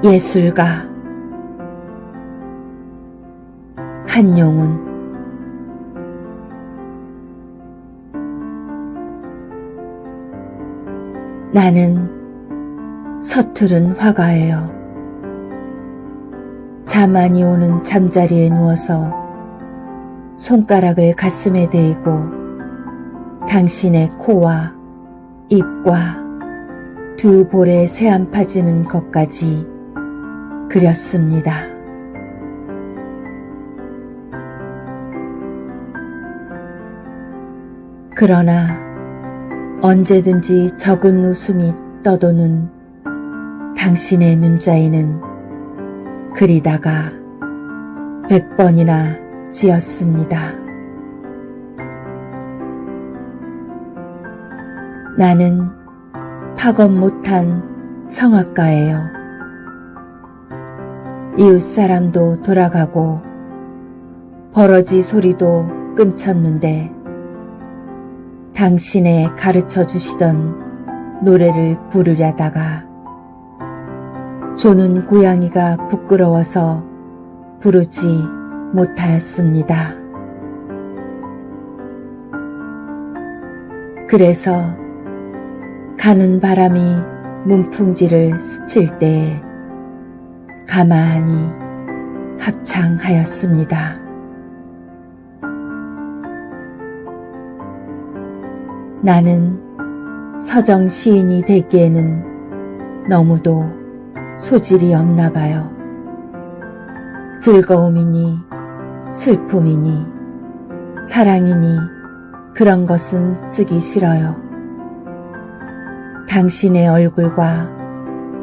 예술가 한용운. 나는 서투른 화가예요. 자만이 오는 잠자리에 누워서 손가락을 가슴에 대고 당신의 코와 입과 두 볼에 새안 파지는 것까지 그렸습니다. 그러나 언제든지 적은 웃음이 떠도는 당신의 눈자위는 그리다가 100번이나 지었습니다. 나는 파업 못한 성악가예요. 이웃 사람도 돌아가고 버러지 소리도 끊쳤는데 당신의 가르쳐 주시던 노래를 부르려다가 조는 고양이가 부끄러워서 부르지 못하였습니다. 그래서 가는 바람이 문풍지를 스칠 때에 가만히 합창하였습니다. 나는 서정 시인이 되기에는 너무도 소질이 없나 봐요. 즐거움이니 슬픔이니 사랑이니 그런 것은 쓰기 싫어요. 당신의 얼굴과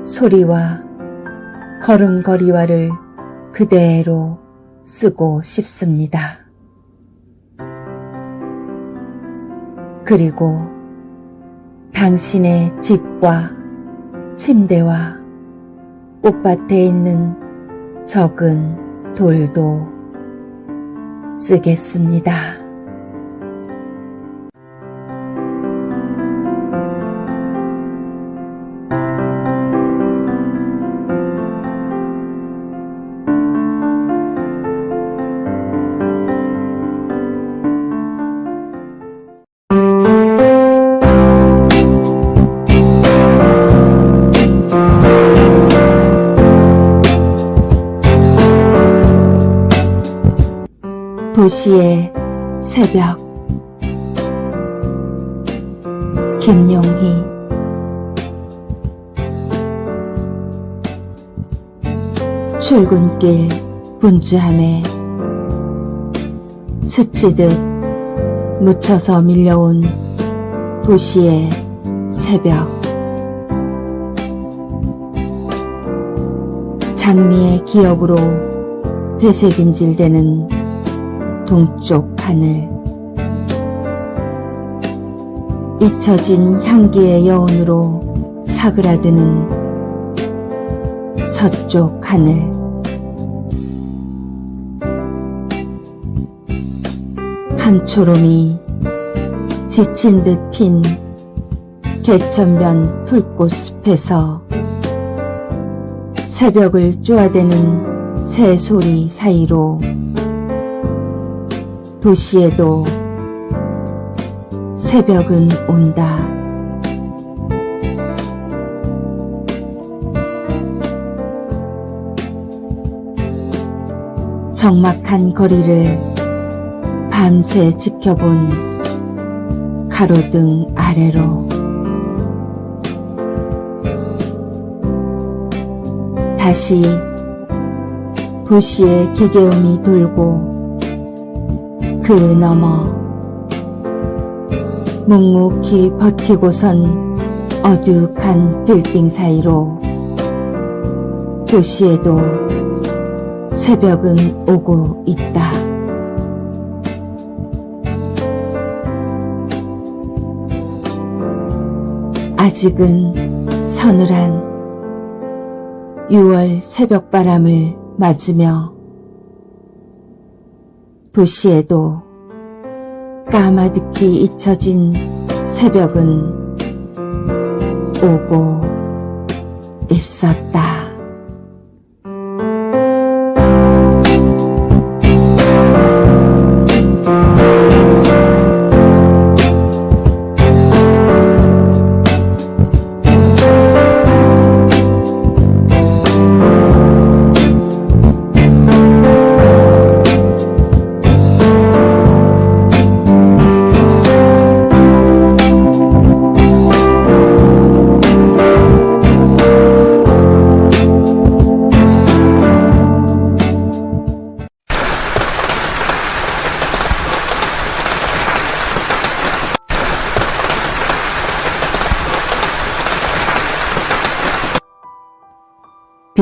소리와 걸음걸이와를 그대로 쓰고 싶습니다. 그리고 당신의 집과 침대와 꽃밭에 있는 적은 돌도 쓰겠습니다. 도시의 새벽. 김용희. 출근길 분주함에 스치듯 묻혀서 밀려온 도시의 새벽. 장미의 기억으로 되새김질되는 동쪽 하늘. 잊혀진 향기의 여운으로 사그라드는 서쪽 하늘. 한 초롬이 지친 듯 핀 개천변 풀꽃숲에서 새벽을 쪼아대는 새소리 사이로 도시에도 새벽은 온다. 적막한 거리를 밤새 지켜본 가로등 아래로 다시 도시의 기계음이 돌고 그 너머 묵묵히 버티고선 어둑한 빌딩 사이로 도시에도 새벽은 오고 있다. 아직은 서늘한 6월 새벽바람을 맞으며 도시에도 까마득히 잊혀진 새벽은 오고 있었다.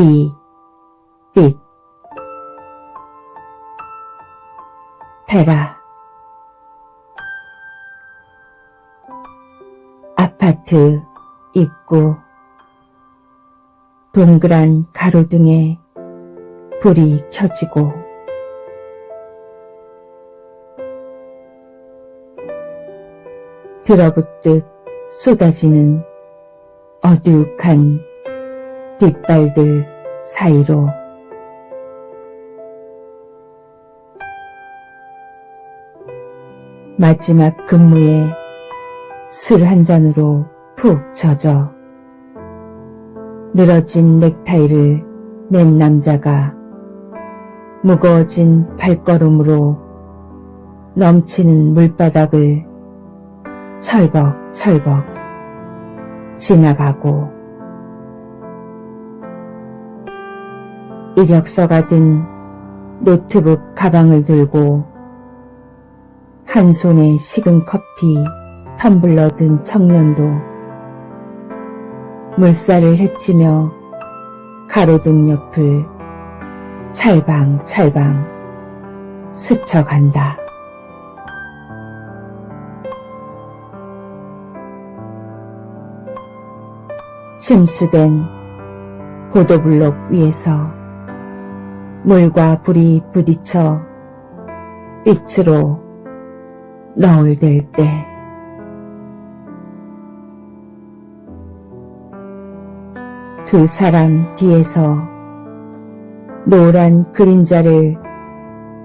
비, 빛. 베라. 아파트 입구. 동그란 가로등에 불이 켜지고 들어붙듯 쏟아지는 어둑한 빛발들 사이로 마지막 근무에 술 한 잔으로 푹 젖어 늘어진 넥타이를 맨 남자가 무거워진 발걸음으로 넘치는 물바닥을 철벅철벅 지나가고 이력서가 든 노트북 가방을 들고 한 손에 식은 커피 텀블러 든 청년도 물살을 헤치며 가로등 옆을 찰방찰방 스쳐간다. 침수된 보도블록 위에서 물과 불이 부딪혀 빛으로 너울댈 때 두 사람 뒤에서 노란 그림자를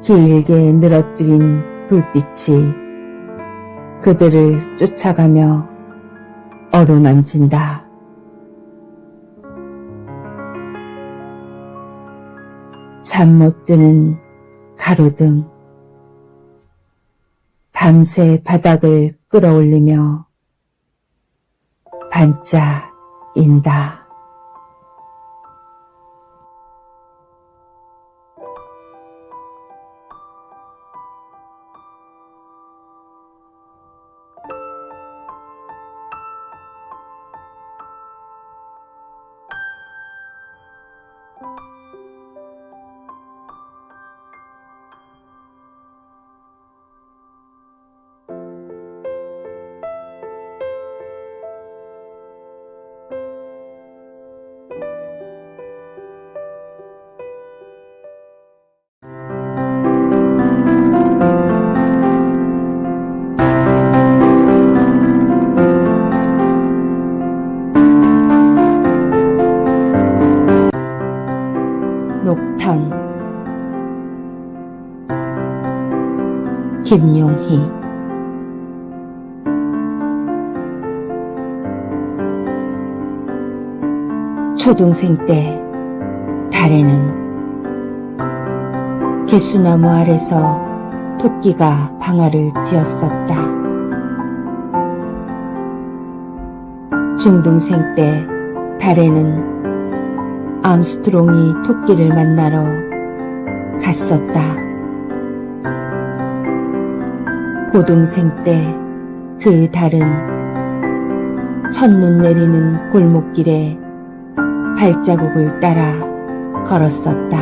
길게 늘어뜨린 불빛이 그들을 쫓아가며 어루만진다. 잠 못 드는 가로등, 밤새 바닥을 끌어올리며 반짝인다. 녹턴. 김용희. 초등생 때 달에는 개수나무 아래서 토끼가 방아를 찧었었다. 중등생 때 달에는 암스트롱이 토끼를 만나러 갔었다. 고등생 때 그 달은 첫눈 내리는 골목길에 발자국을 따라 걸었었다.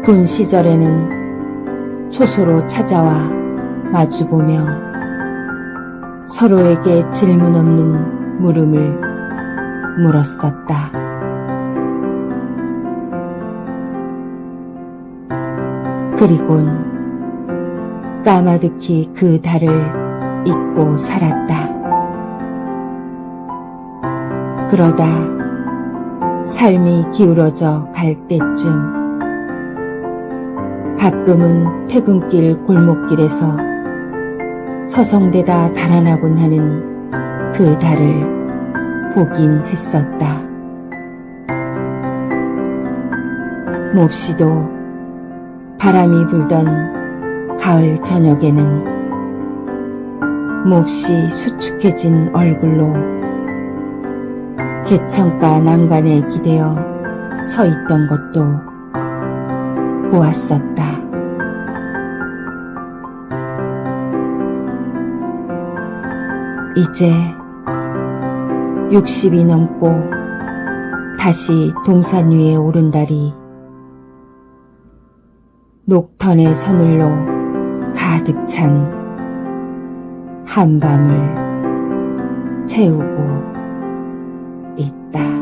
군 시절에는 초소로 찾아와 마주보며 서로에게 질문 없는 물음을 물었었다. 그리곤 까마득히 그 달을 잊고 살았다. 그러다 삶이 기울어져 갈 때쯤 가끔은 퇴근길 골목길에서 서성대다 달아나곤 하는 그 달을 보긴 했었다. 몹시도 바람이 불던 가을 저녁에는 몹시 수축해진 얼굴로 개천가 난간에 기대어 서 있던 것도 보았었다. 이제 60이 넘고 다시 동산 위에 오른다리 녹턴의 서늘로 가득 찬 한밤을 채우고 있다.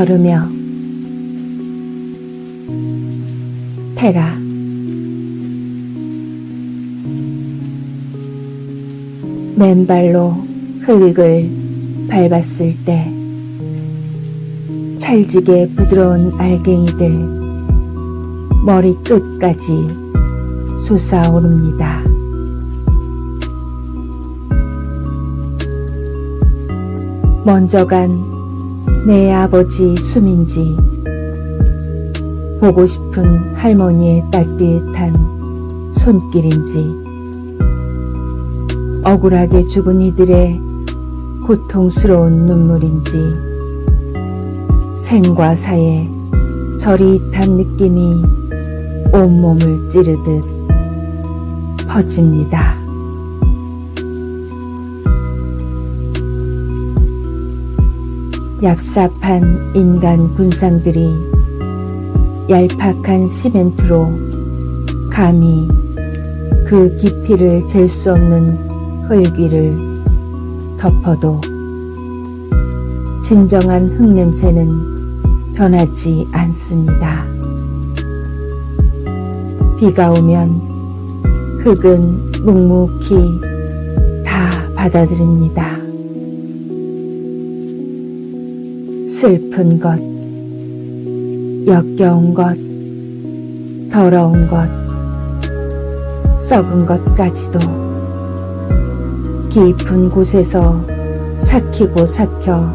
걸으며 테라 맨발로 흙을 밟았을 때 찰지게 부드러운 알갱이들 머리 끝까지 솟아오릅니다. 먼저 간 내 아버지 숨인지 보고 싶은 할머니의 따뜻한 손길인지 억울하게 죽은 이들의 고통스러운 눈물인지 생과 사의 저릿한 느낌이 온몸을 찌르듯 퍼집니다. 얍삽한 인간 군상들이 얄팍한 시멘트로 감히 그 깊이를 잴 수 없는 흙위를 덮어도 진정한 흙냄새는 변하지 않습니다. 비가 오면 흙은 묵묵히 다 받아들입니다. 슬픈 것, 역겨운 것, 더러운 것, 썩은 것까지도 깊은 곳에서 삭히고 삭혀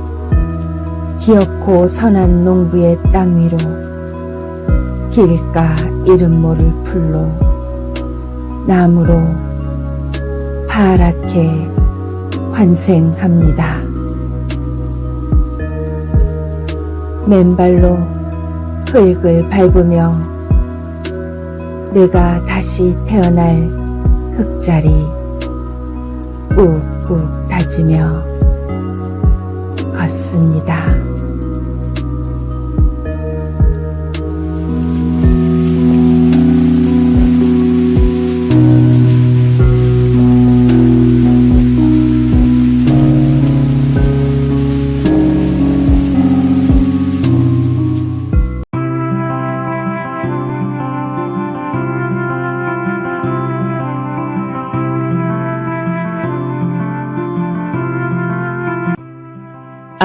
기어코 선한 농부의 땅 위로 길가 이름 모를 풀로 나무로 파랗게 환생합니다. 맨발로 흙을 밟으며 내가 다시 태어날 흙자리 꾹꾹 다지며 걷습니다.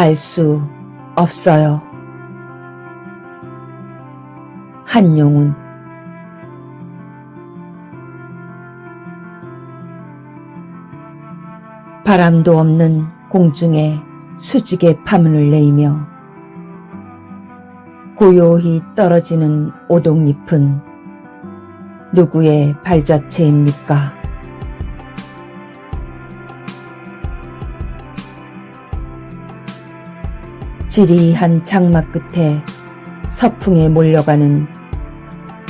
알 수 없어요. 한용운. 바람도 없는 공중에 수직의 파문을 내이며 고요히 떨어지는 오동잎은 누구의 발자취입니까? 지리한 장막 끝에 서풍에 몰려가는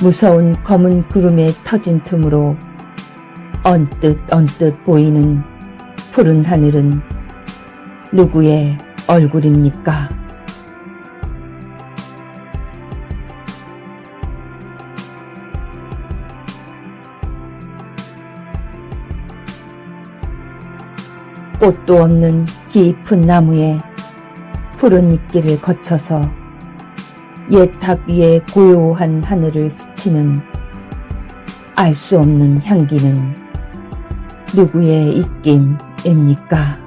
무서운 검은 구름의 터진 틈으로 언뜻 보이는 푸른 하늘은 누구의 얼굴입니까? 꽃도 없는 깊은 나무에 푸른 잎길을 거쳐서 옛 탑 위에 고요한 하늘을 스치는 알 수 없는 향기는 누구의 입김입니까?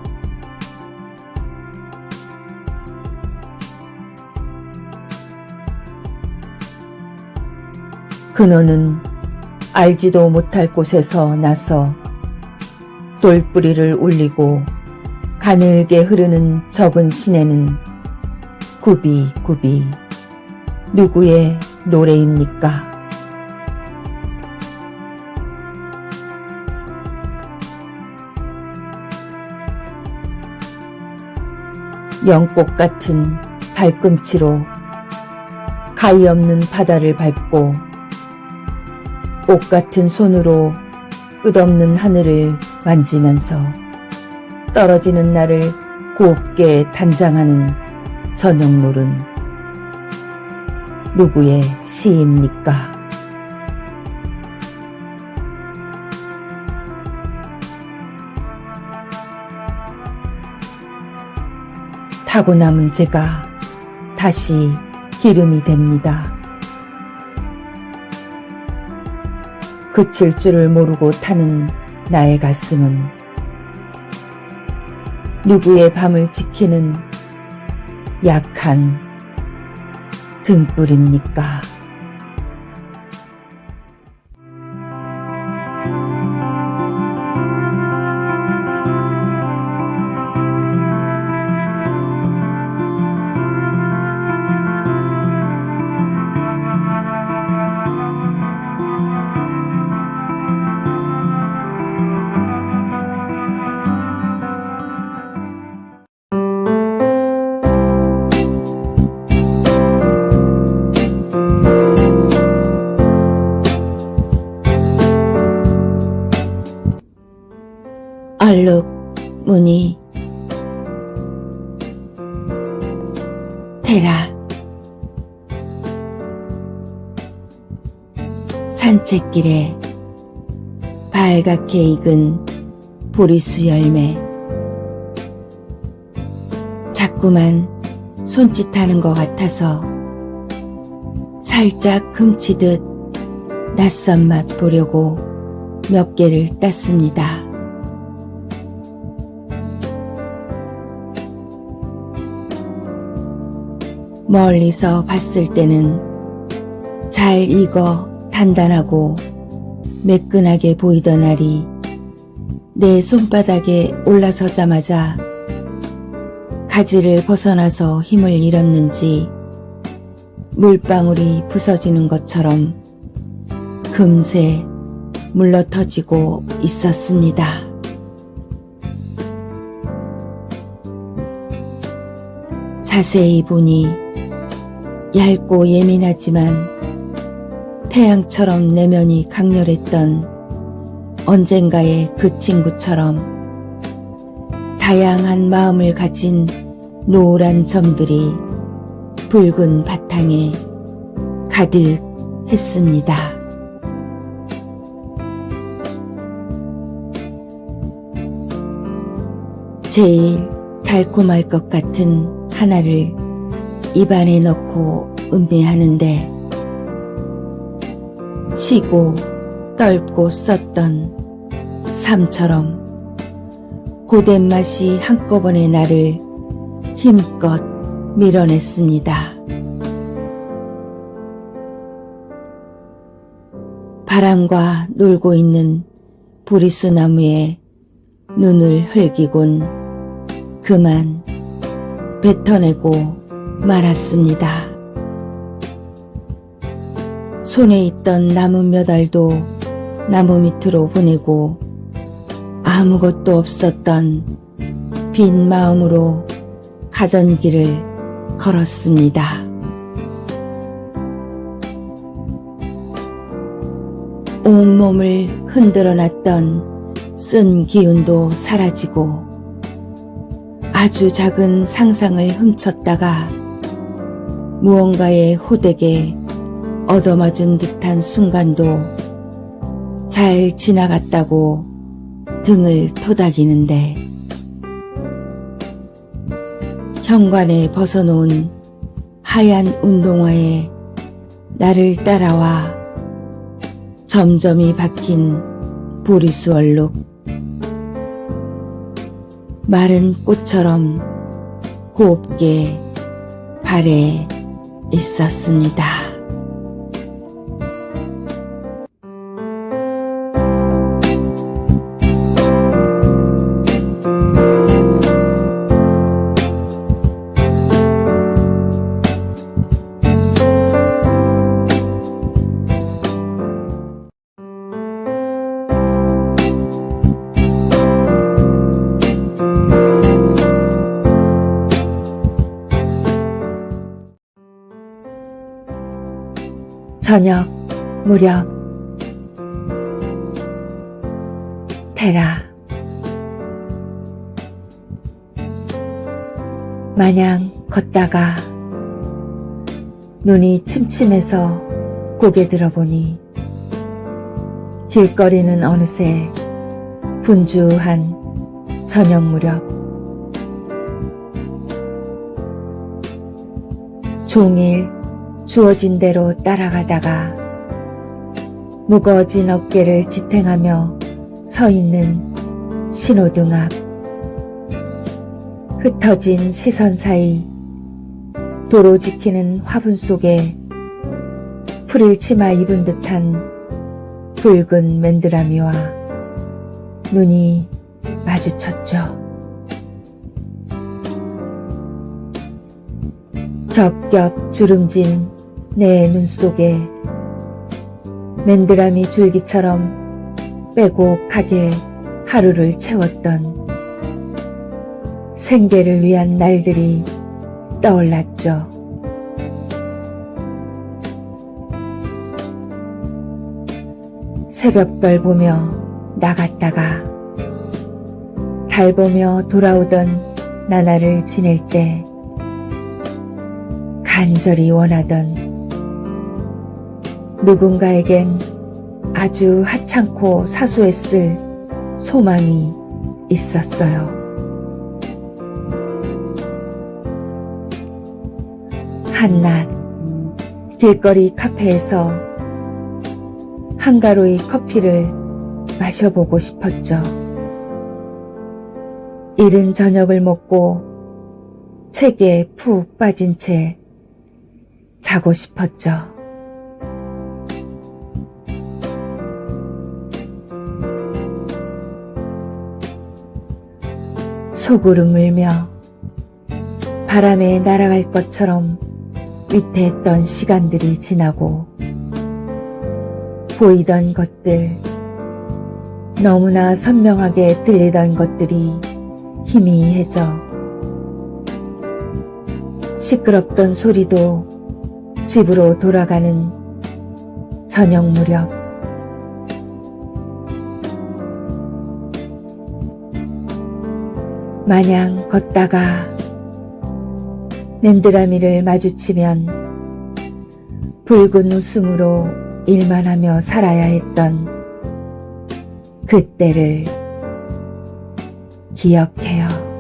그노는 알지도 못할 곳에서 나서 돌뿌리를 울리고 가늘게 흐르는 적은 시내는 구비구비 누구의 노래입니까? 연꽃 같은 발꿈치로 가히 없는 바다를 밟고 옷 같은 손으로 끝없는 하늘을 만지면서 떨어지는 날을 곱게 단장하는 저녁놀은 누구의 시입니까? 타고 남은 제가 다시 기름이 됩니다. 그칠 줄을 모르고 타는 나의 가슴은 누구의 밤을 지키는 약한 등불입니까? 얼룩 무늬 테라 산책길에 발갛게 익은 보리수 열매 자꾸만 손짓하는 것 같아서 살짝 훔치듯 낯선 맛 보려고 몇 개를 땄습니다. 멀리서 봤을 때는 잘 익어 단단하고 매끈하게 보이던 알이 내 손바닥에 올라서자마자 가지를 벗어나서 힘을 잃었는지 물방울이 부서지는 것처럼 금세 물러터지고 있었습니다. 자세히 보니 얇고 예민하지만 태양처럼 내면이 강렬했던 언젠가의 그 친구처럼 다양한 마음을 가진 노란 점들이 붉은 바탕에 가득했습니다. 제일 달콤할 것 같은 하나를 입안에 넣고 음미하는데 시고 떫고 썼던 삶처럼 고된 맛이 한꺼번에 나를 힘껏 밀어냈습니다. 바람과 놀고 있는 보리수 나무에 눈을 흘기곤 그만 뱉어내고 말았습니다. 손에 있던 나무 몇 알도 나무 밑으로 보내고 아무것도 없었던 빈 마음으로 가던 길을 걸었습니다. 온몸을 흔들어 놨던 쓴 기운도 사라지고 아주 작은 상상을 훔쳤다가 무언가의 호되게 얻어맞은 듯한 순간도 잘 지나갔다고 등을 토닥이는데 현관에 벗어놓은 하얀 운동화에 나를 따라와 점점이 박힌 보리수 얼룩 마른 꽃처럼 곱게 발에 있었습니다. 저녁 무렵 테라 마냥 걷다가 눈이 침침해서 고개 들어보니 길거리는 어느새 분주한 저녁 무렵 종일 주어진 대로 따라가다가 무거워진 어깨를 지탱하며 서 있는 신호등 앞 흩어진 시선 사이 도로 지키는 화분 속에 풀을 치마 입은 듯한 붉은 맨드라미와 눈이 마주쳤죠. 겹겹 주름진 내 눈 속에 맨드라미 줄기처럼 빼곡하게 하루를 채웠던 생계를 위한 날들이 떠올랐죠. 새벽별 보며 나갔다가 달 보며 돌아오던 나날을 지낼 때 간절히 원하던 누군가에겐 아주 하찮고 사소했을 소망이 있었어요. 한낮 길거리 카페에서 한가로이 커피를 마셔보고 싶었죠. 이른 저녁을 먹고 책에 푹 빠진 채 자고 싶었죠. 소구름 울며 바람에 날아갈 것처럼 위태했던 시간들이 지나고 보이던 것들, 너무나 선명하게 들리던 것들이 희미해져 시끄럽던 소리도 집으로 돌아가는 저녁 무렵 마냥 걷다가 맨드라미를 마주치면 붉은 웃음으로 일만 하며 살아야 했던 그때를 기억해요.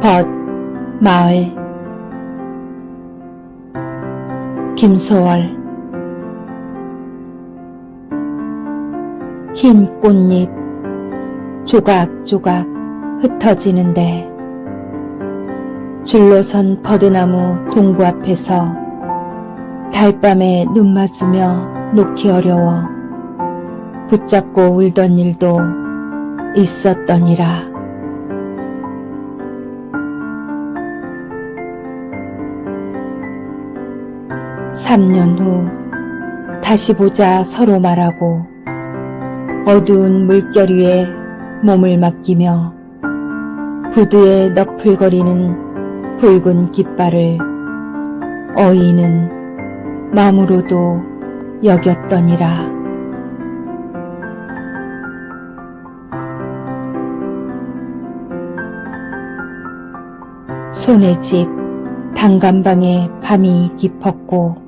벗 마을 김소월 흰 꽃잎 조각조각 흩어지는데 줄로 선 버드나무 동구 앞에서 달밤에 눈 맞으며 놓기 어려워 붙잡고 울던 일도 있었더니라. (3년) 후 다시 보자 서로 말하고 어두운 물결 위에 몸을 맡기며 부두에 너풀거리는 붉은 깃발을 어이는 마음으로도 여겼더니라. 손의 집 단간방에 밤이 깊었고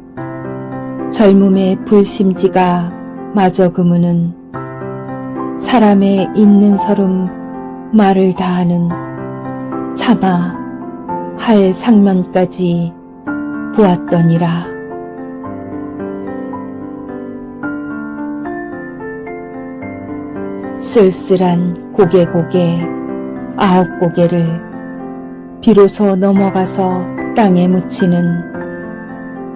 젊음의 불심지가 마저 그무는 사람의 있는 서름 말을 다하는 차마 할 상면까지 보았더니라. 쓸쓸한 고개 아홉 고개를 비로소 넘어가서 땅에 묻히는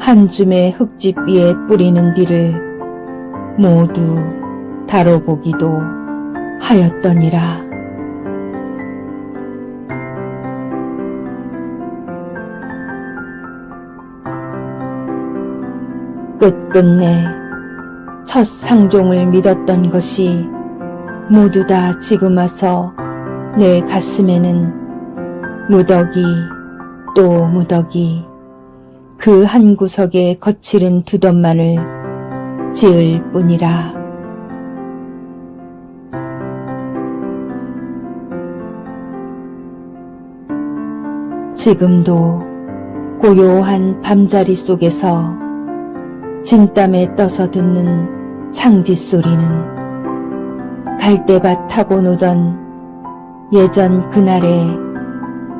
한 줌의 흙집 위에 뿌리는 비를 모두 다뤄보기도 하였더니라. 끝끝내 첫 상종을 믿었던 것이 모두 다 지금 와서 내 가슴에는 무더기 또 무더기 그 한 구석에 거칠은 두덤만을 지을 뿐이라. 지금도 고요한 밤자리 속에서 진땀에 떠서 듣는 창지 소리는 갈대밭 타고 노던 예전 그날의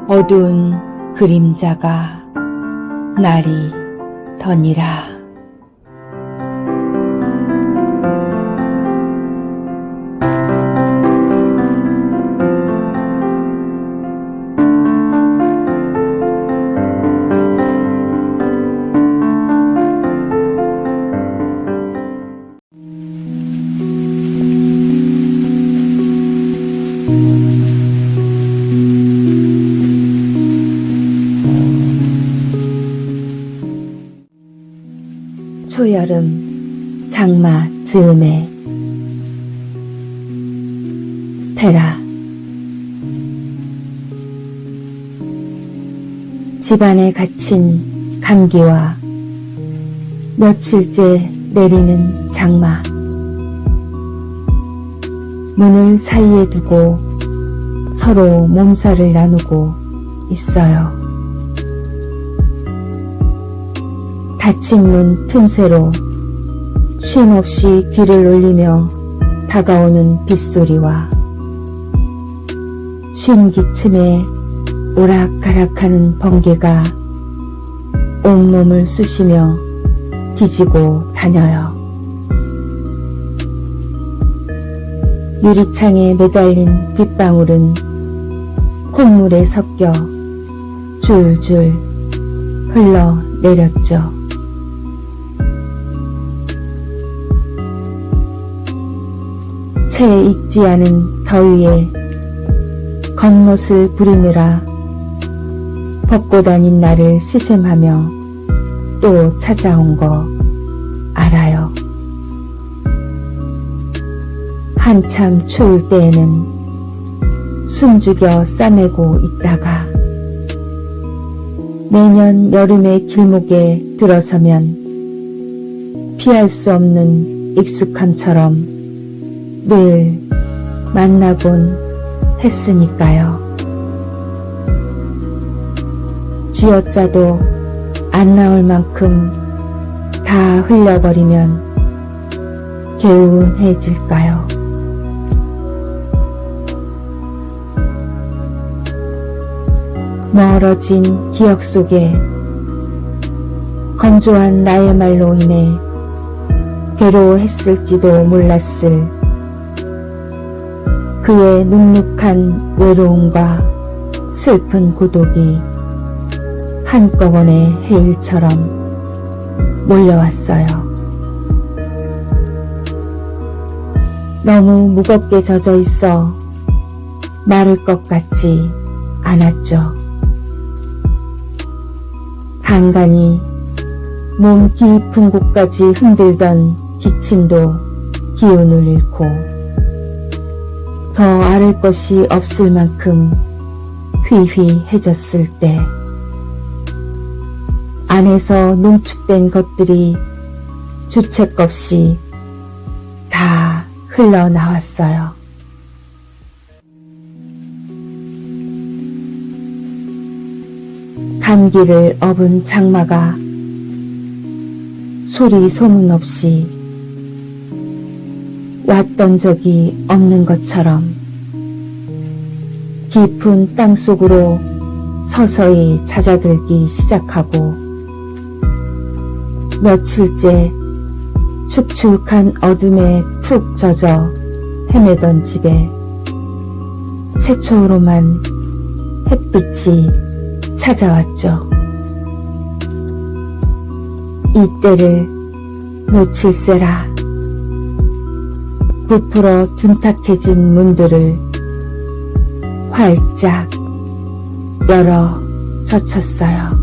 어두운 그림자가 날이 더니라. 초여름 장마 즈음에 테라. 집안에 갇힌 감기와 며칠째 내리는 장마. 문을 사이에 두고 서로 몸살을 나누고 있어요. 닫힌 문 틈새로 쉼없이 귀를 올리며 다가오는 빗소리와 쉰 기침에 오락가락하는 번개가 온몸을 쑤시며 뒤지고 다녀요. 유리창에 매달린 빗방울은 콧물에 섞여 줄줄 흘러내렸죠. 채 익지 않은 더위에 겉멋을 부리느라 벗고 다닌 나를 시샘하며 또 찾아온 거 알아요. 한참 추울 때에는 숨죽여 싸매고 있다가 매년 여름의 길목에 들어서면 피할 수 없는 익숙함처럼 늘 만나곤 했으니까요. 쥐어짜도 안 나올 만큼 다 흘려버리면 개운해질까요? 멀어진 기억 속에 건조한 나의 말로 인해 괴로워했을지도 몰랐을 그의 눅눅한 외로움과 슬픈 고독이 한꺼번에 해일처럼 몰려왔어요. 너무 무겁게 젖어 있어 마를 것 같지 않았죠. 간간히 몸 깊은 곳까지 흔들던 기침도 기운을 잃고 더 앓을 것이 없을 만큼 휘휘해졌을 때 안에서 농축된 것들이 주책 없이 다 흘러나왔어요. 감기를 업은 장마가 소리 소문 없이 왔던 적이 없는 것처럼 깊은 땅속으로 서서히 잦아들기 시작하고 며칠째 축축한 어둠에 푹 젖어 헤매던 집에 새초롬한 햇빛이 찾아왔죠. 이때를 놓칠세라. 부풀어 둔탁해진 문들을 활짝 열어 젖혔어요.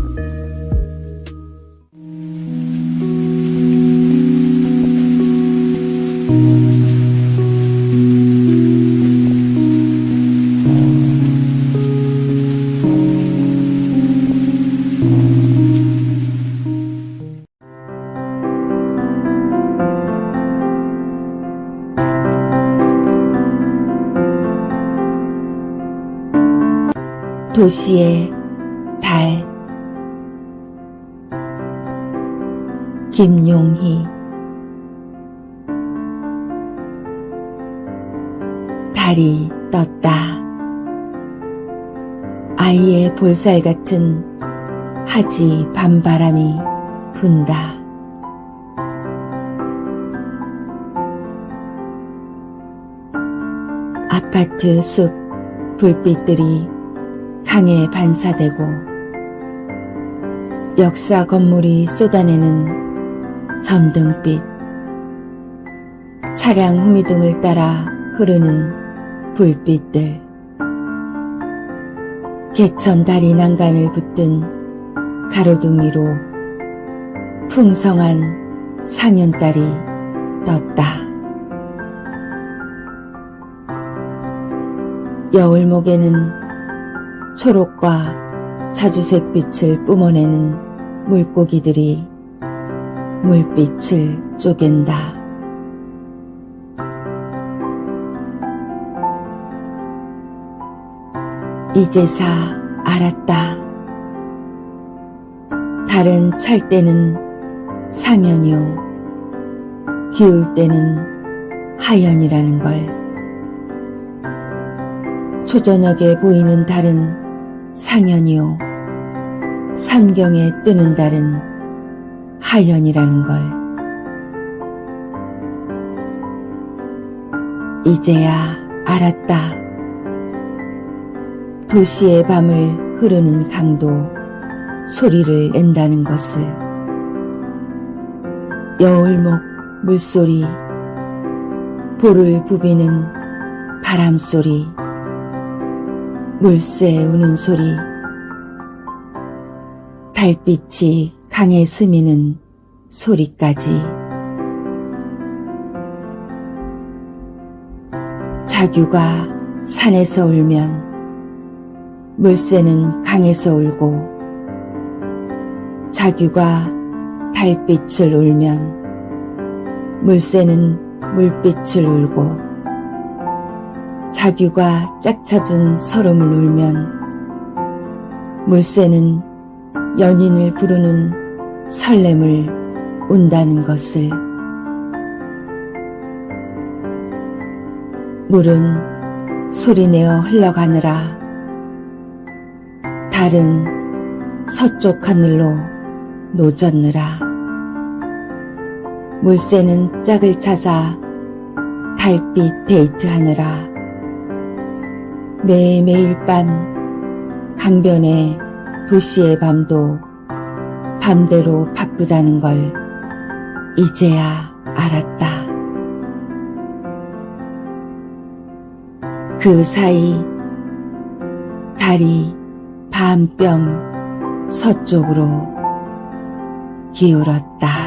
도시의 달. 김용희. 달이 떴다. 아이의 볼살 같은 하지 밤바람이 분다. 아파트 숲 불빛들이 강에 반사되고 역사 건물이 쏟아내는 전등빛, 차량 후미등을 따라 흐르는 불빛들, 개천 다리 난간을 붙든 가로등위로 풍성한 상현달이 떴다. 여울목에는 초록과 자주색 빛을 뿜어내는 물고기들이 물빛을 쪼갠다. 이제사 알았다. 달은 찰 때는 상현이요, 기울 때는 하현이라는 걸. 초저녁에 보이는 달은 상현이요, 삼경에 뜨는 달은 하현이라는 걸. 이제야 알았다. 도시의 밤을 흐르는 강도 소리를 낸다는 것을. 여울목 물소리, 볼을 부비는 바람소리, 물새 우는 소리, 달빛이 강에 스미는 소리까지. 자규가 산에서 울면 물새는 강에서 울고, 자규가 달빛을 울면 물새는 물빛을 울고, 자규가 짝찾은 서름을 울면 물새는 연인을 부르는 설렘을 운다는 것을. 물은 소리내어 흘러가느라 달은 서쪽 하늘로 노젓느라. 물새는 짝을 찾아 달빛 데이트하느라. 매일 밤 강변의 도시의 밤도 밤대로 바쁘다는 걸 이제야 알았다. 그 사이 달이 밤뼘 서쪽으로 기울었다.